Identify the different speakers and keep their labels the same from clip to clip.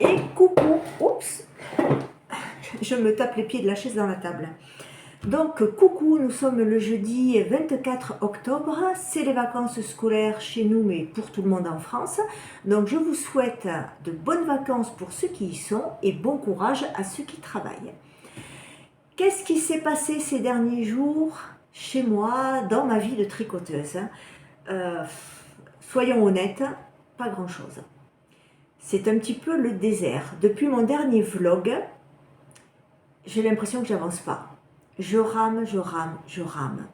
Speaker 1: Et coucou, oups, je me tape les pieds de la chaise dans la table. Donc coucou, nous sommes le jeudi 24 octobre, c'est les vacances scolaires chez nous mais pour tout le monde en France. Donc je vous souhaite de bonnes vacances pour ceux qui y sont et bon courage à ceux qui travaillent. Qu'est-ce qui s'est passé ces derniers jours chez moi dans ma vie de tricoteuse? euh, Soyons honnêtes, pas grand-chose. C'est un petit peu le désert. Depuis mon dernier vlog, j'ai l'impression que j'avance pas. Je rame, je rame, je rame.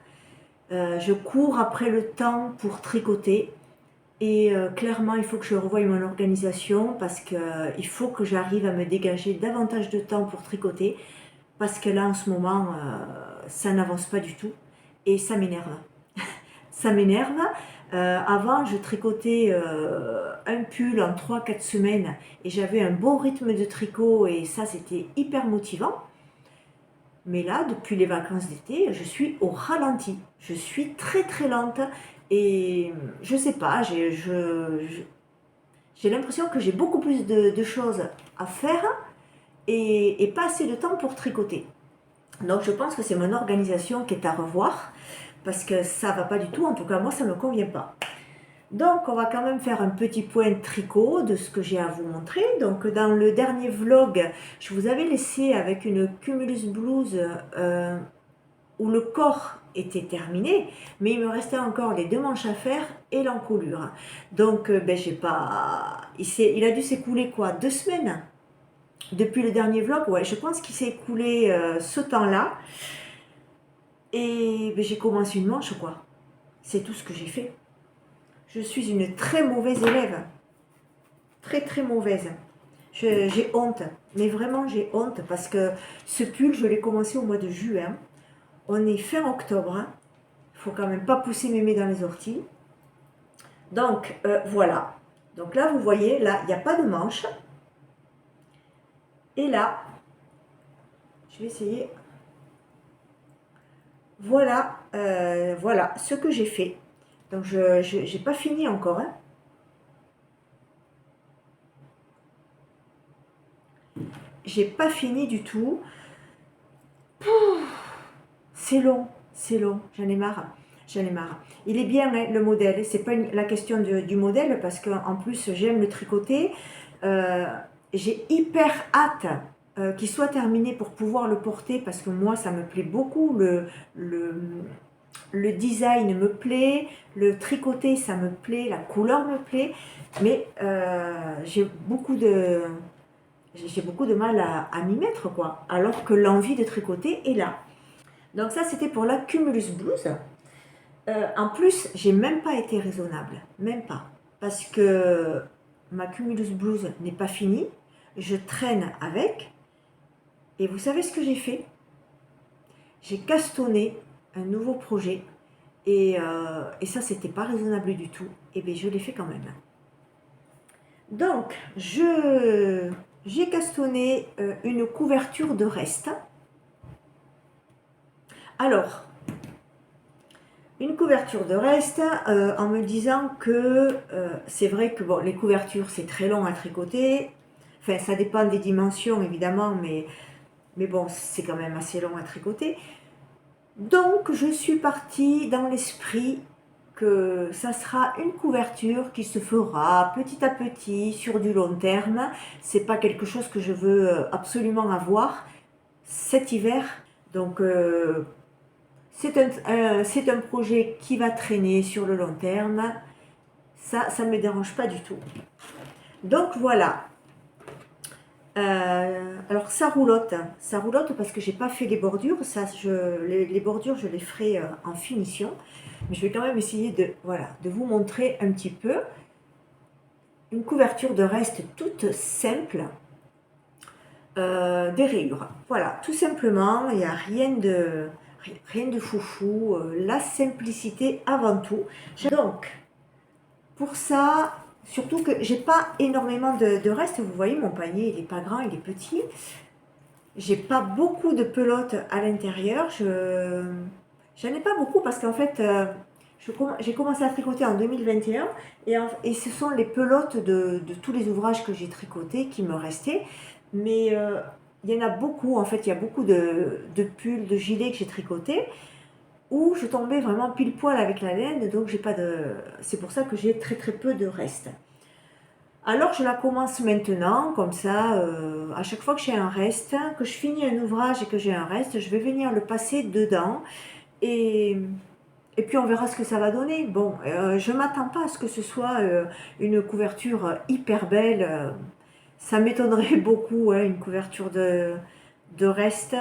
Speaker 1: Je cours après le temps pour tricoter et clairement il faut que je revoie mon organisation parce qu'il faut que j'arrive à me dégager davantage de temps pour tricoter parce que là en ce moment ça n'avance pas du tout et ça m'énerve. Ça m'énerve. Avant, je tricotais un pull en 3 4 semaines et j'avais un bon rythme de tricot et ça c'était hyper motivant. Mais là, depuis les vacances d'été, je suis au ralenti. Je suis très très lente et je sais pas, j'ai l'impression que j'ai beaucoup plus de choses à faire et pas assez de temps pour tricoter. Donc je pense que c'est mon organisation qui est à revoir parce que ça va pas du tout, en tout cas moi ça me convient pas. Donc on va quand même faire un petit point tricot de ce que j'ai à vous montrer. Donc dans le dernier vlog, je vous avais laissé avec une Cumulus Blues où le corps était terminé, mais il me restait encore les 2 manches à faire et l'encolure. Donc j'ai pas... il a dû s'écouler quoi, 2 semaines depuis le dernier vlog. Ouais, je pense qu'il s'est écoulé ce temps-là. Et j'ai commencé une manche quoi. C'est tout ce que j'ai fait. Je suis une très mauvaise élève. Très très mauvaise. J'ai honte. Mais vraiment j'ai honte parce que ce pull, je l'ai commencé au mois de juin. On est fin octobre. Il ne faut quand même pas pousser mémé dans les orties. Donc voilà. Donc là, vous voyez, là, il n'y a pas de manche. Et là, je vais essayer. Voilà, voilà ce que j'ai fait. Donc je n'ai pas fini encore. Hein. J'ai pas fini du tout. C'est long, j'en ai marre. J'en ai marre. Il est bien hein, le modèle, c'est pas la question du modèle parce qu'en plus j'aime le tricoter. J'ai hyper hâte qu'il soit terminé pour pouvoir le porter parce que moi ça me plaît beaucoup. Le design me plaît, le tricoter ça me plaît, la couleur me plaît, mais j'ai beaucoup de mal à m'y mettre quoi. Alors que l'envie de tricoter est là. Donc ça, c'était pour la Cumulus Blues. En plus, j'ai même pas été raisonnable, même pas. Parce que ma Cumulus Blues n'est pas finie, je traîne avec. Et vous savez ce que j'ai fait? J'ai castonné un nouveau projet. Et ça, c'était pas raisonnable du tout. Et bien, je l'ai fait quand même. Donc, j'ai castonné une couverture de reste. Alors, une couverture de reste en me disant que c'est vrai que bon, les couvertures c'est très long à tricoter, enfin ça dépend des dimensions évidemment, mais bon c'est quand même assez long à tricoter. Donc je suis partie dans l'esprit que ça sera une couverture qui se fera petit à petit sur du long terme. C'est pas quelque chose que je veux absolument avoir cet hiver. Donc c'est un projet qui va traîner sur le long terme. Ça ne me dérange pas du tout. Donc voilà. Alors ça roulotte parce que j'ai pas fait les bordures. Les bordures, je les ferai en finition. Mais je vais quand même essayer de vous montrer un petit peu une couverture de reste toute simple. Des rayures. Voilà, tout simplement, il n'y a rien de foufou, la simplicité avant tout. Donc, pour ça, surtout que j'ai pas énormément de reste, vous voyez, mon panier, il est pas grand, il est petit. J'ai pas beaucoup de pelotes à l'intérieur, j'en ai pas beaucoup parce qu'en fait, J'ai commencé à tricoter en 2021 et ce sont les pelotes de tous les ouvrages que j'ai tricotés qui me restaient. Mais il y en a beaucoup, en fait, il y a beaucoup de pulls, de gilets que j'ai tricotés où je tombais vraiment pile poil avec la laine, donc j'ai pas de. C'est pour ça que j'ai très très peu de reste. Alors je la commence maintenant, comme ça, à chaque fois que j'ai un reste, que je finis un ouvrage et que j'ai un reste, je vais venir le passer dedans et, et puis on verra ce que ça va donner. Bon, je m'attends pas à ce que ce soit une couverture hyper belle. Ça m'étonnerait beaucoup, hein, une couverture de reste.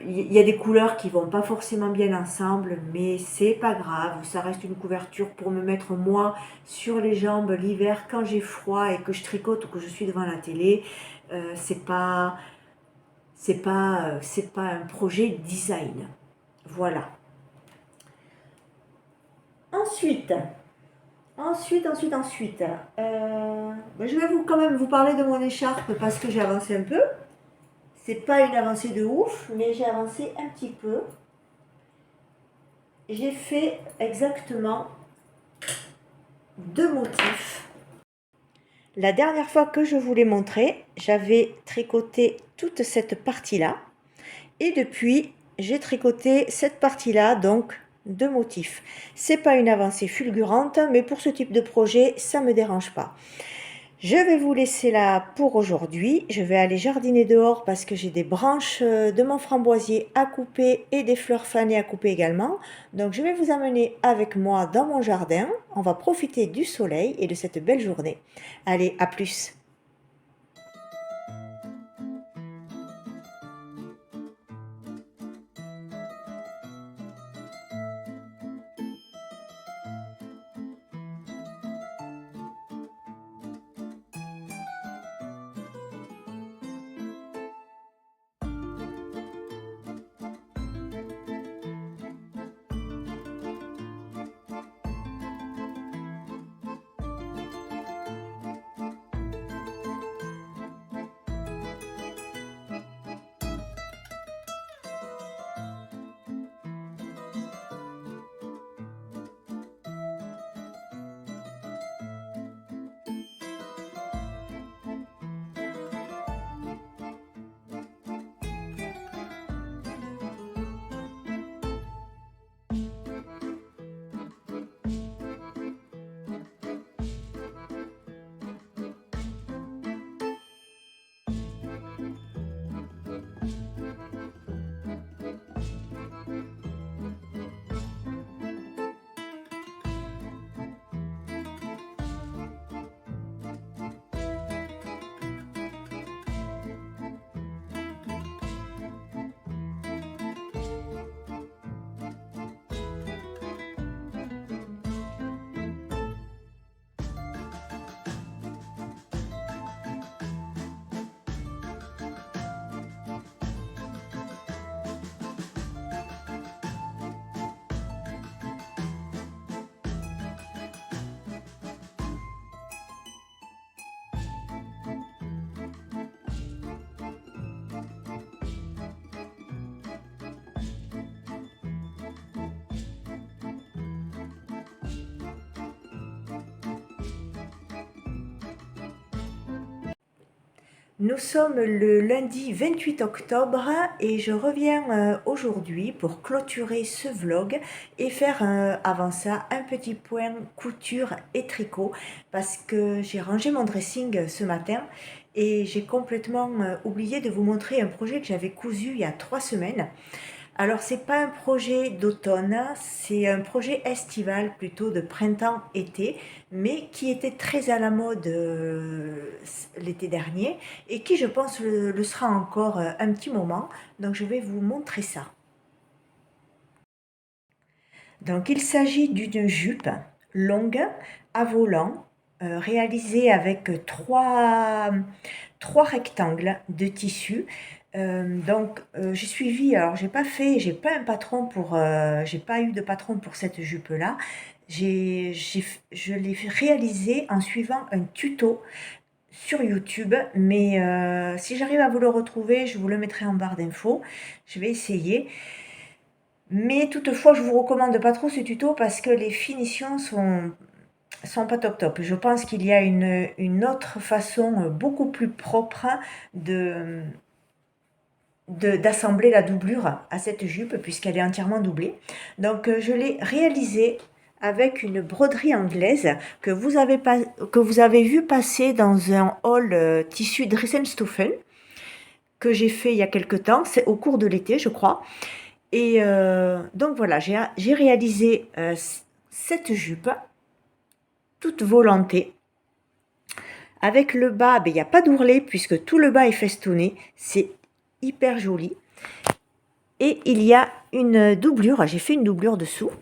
Speaker 1: Il y a des couleurs qui vont pas forcément bien ensemble, mais c'est pas grave. Ça reste une couverture pour me mettre moi sur les jambes l'hiver quand j'ai froid et que je tricote ou que je suis devant la télé. C'est pas un projet design. Voilà. Ensuite, ensuite, je vais quand même vous parler de mon écharpe parce que j'ai avancé un peu. C'est pas une avancée de ouf, mais j'ai avancé un petit peu. J'ai fait exactement 2 motifs. La dernière fois que je vous l'ai montré, j'avais tricoté toute cette partie-là. Et depuis, j'ai tricoté cette partie-là, donc 2 motifs. C'est pas une avancée fulgurante, mais pour ce type de projet, ça me dérange pas. Je vais vous laisser là pour aujourd'hui. Je vais aller jardiner dehors parce que j'ai des branches de mon framboisier à couper et des fleurs fanées à couper également. Donc je vais vous amener avec moi dans mon jardin. On va profiter du soleil et de cette belle journée. Allez, à plus! Nous sommes le lundi 28 octobre et je reviens aujourd'hui pour clôturer ce vlog et faire avant ça un petit point couture et tricot parce que j'ai rangé mon dressing ce matin et j'ai complètement oublié de vous montrer un projet que j'avais cousu il y a 3 semaines. Alors, c'est pas un projet d'automne, c'est un projet estival, plutôt de printemps-été, mais qui était très à la mode l'été dernier et qui, je pense, le sera encore un petit moment. Donc, je vais vous montrer ça. Donc, il s'agit d'une jupe longue à volant réalisée avec trois rectangles de tissu. J'ai suivi, alors j'ai pas un patron pour, j'ai pas eu de patron pour cette jupe-là. Je l'ai réalisé en suivant un tuto sur YouTube, mais si j'arrive à vous le retrouver, je vous le mettrai en barre d'infos. Je vais essayer. Mais toutefois, je vous recommande pas trop ce tuto parce que les finitions sont pas top top. Je pense qu'il y a une autre façon beaucoup plus propre de d'assembler la doublure à cette jupe puisqu'elle est entièrement doublée. Donc je l'ai réalisée avec une broderie anglaise que vous avez vu passer dans un haul tissu Dressenstoffen que j'ai fait il y a quelque temps, c'est au cours de l'été je crois. Et donc voilà, j'ai réalisé cette jupe toute volantée. Avec le bas, il n'y a pas d'ourlet puisque tout le bas est festonné. C'est hyper joli. Et il y a une doublure, j'ai fait une doublure dessous.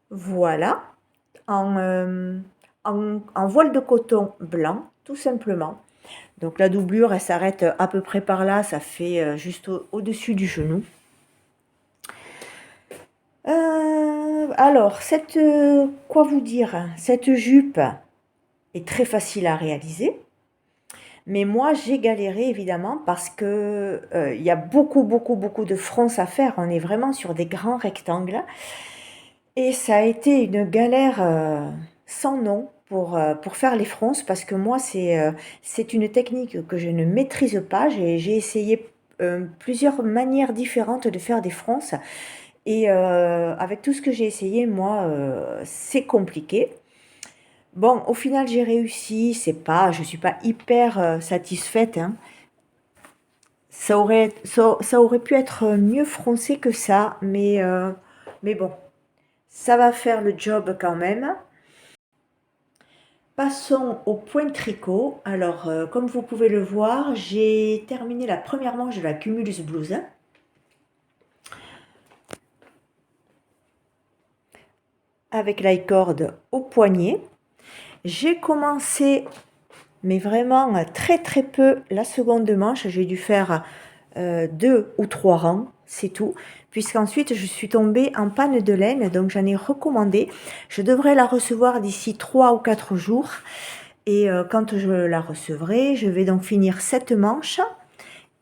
Speaker 1: Voilà, en voile de coton blanc, tout simplement. Donc la doublure, elle s'arrête à peu près par là, ça fait juste au-dessus du genou. Alors, quoi vous dire, cette jupe est très facile à réaliser. Mais moi, j'ai galéré évidemment parce que il y a beaucoup de fronces à faire. On est vraiment sur des grands rectangles. Et ça a été une galère sans nom pour faire les fronces parce que moi, c'est une technique que je ne maîtrise pas. J'ai essayé plusieurs manières différentes de faire des fronces. Et avec tout ce que j'ai essayé, moi, c'est compliqué. Bon, au final, j'ai réussi. Je suis pas hyper satisfaite, hein. Ça aurait pu être mieux froncé que ça, mais bon, ça va faire le job quand même. Passons au point tricot. Alors, comme vous pouvez le voir, j'ai terminé la première manche de la Cumulus Blouse. Avec la corde au poignet. J'ai commencé, mais vraiment très peu, la seconde manche. J'ai dû faire 2 ou 3 rangs, c'est tout. Puisqu'ensuite, je suis tombée en panne de laine, donc j'en ai recommandé. Je devrais la recevoir d'ici 3 ou 4 jours. Et quand je la recevrai, je vais donc finir cette manche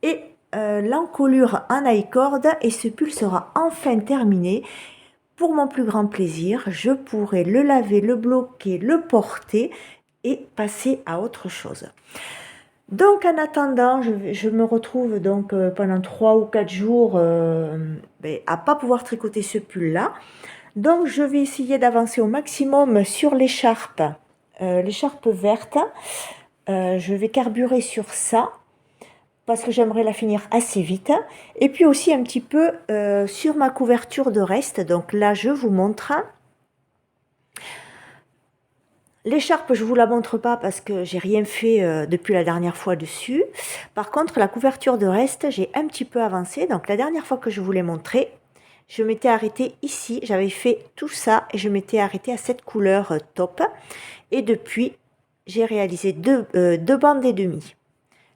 Speaker 1: et l'encolure en high-cord et ce pull sera enfin terminé. Pour mon plus grand plaisir, je pourrai le laver, le bloquer, le porter et passer à autre chose. Donc en attendant, je me retrouve donc pendant 3 ou 4 jours à pas pouvoir tricoter ce pull là. Donc je vais essayer d'avancer au maximum sur l'écharpe verte. Je vais carburer sur ça parce que j'aimerais la finir assez vite. Et puis aussi un petit peu sur ma couverture de reste. Donc là, je vous montre. L'écharpe, je ne vous la montre pas parce que j'ai rien fait depuis la dernière fois dessus. Par contre, la couverture de reste, j'ai un petit peu avancé. Donc la dernière fois que je vous l'ai montré, je m'étais arrêtée ici. J'avais fait tout ça et je m'étais arrêtée à cette couleur top. Et depuis, j'ai réalisé deux bandes et demie.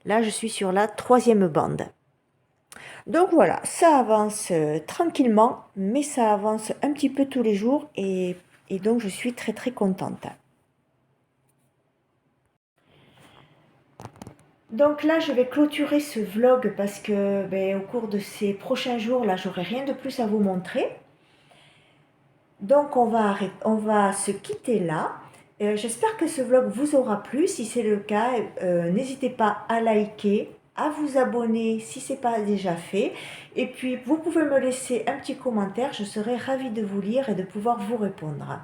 Speaker 1: Là, je suis sur la 3e bande. Donc voilà, ça avance tranquillement, mais ça avance un petit peu tous les jours et donc je suis très contente. Donc là, je vais clôturer ce vlog parce que au cours de ces prochains jours, là, j'aurai rien de plus à vous montrer. Donc on va se quitter là. J'espère que ce vlog vous aura plu. Si c'est le cas, n'hésitez pas à liker, à vous abonner si ce n'est pas déjà fait. Et puis vous pouvez me laisser un petit commentaire, je serai ravie de vous lire et de pouvoir vous répondre.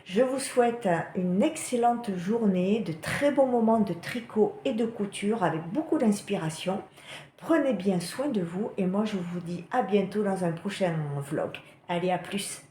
Speaker 1: Je vous souhaite une excellente journée, de très bons moments de tricot et de couture avec beaucoup d'inspiration. Prenez bien soin de vous et moi je vous dis à bientôt dans un prochain vlog. Allez, à plus!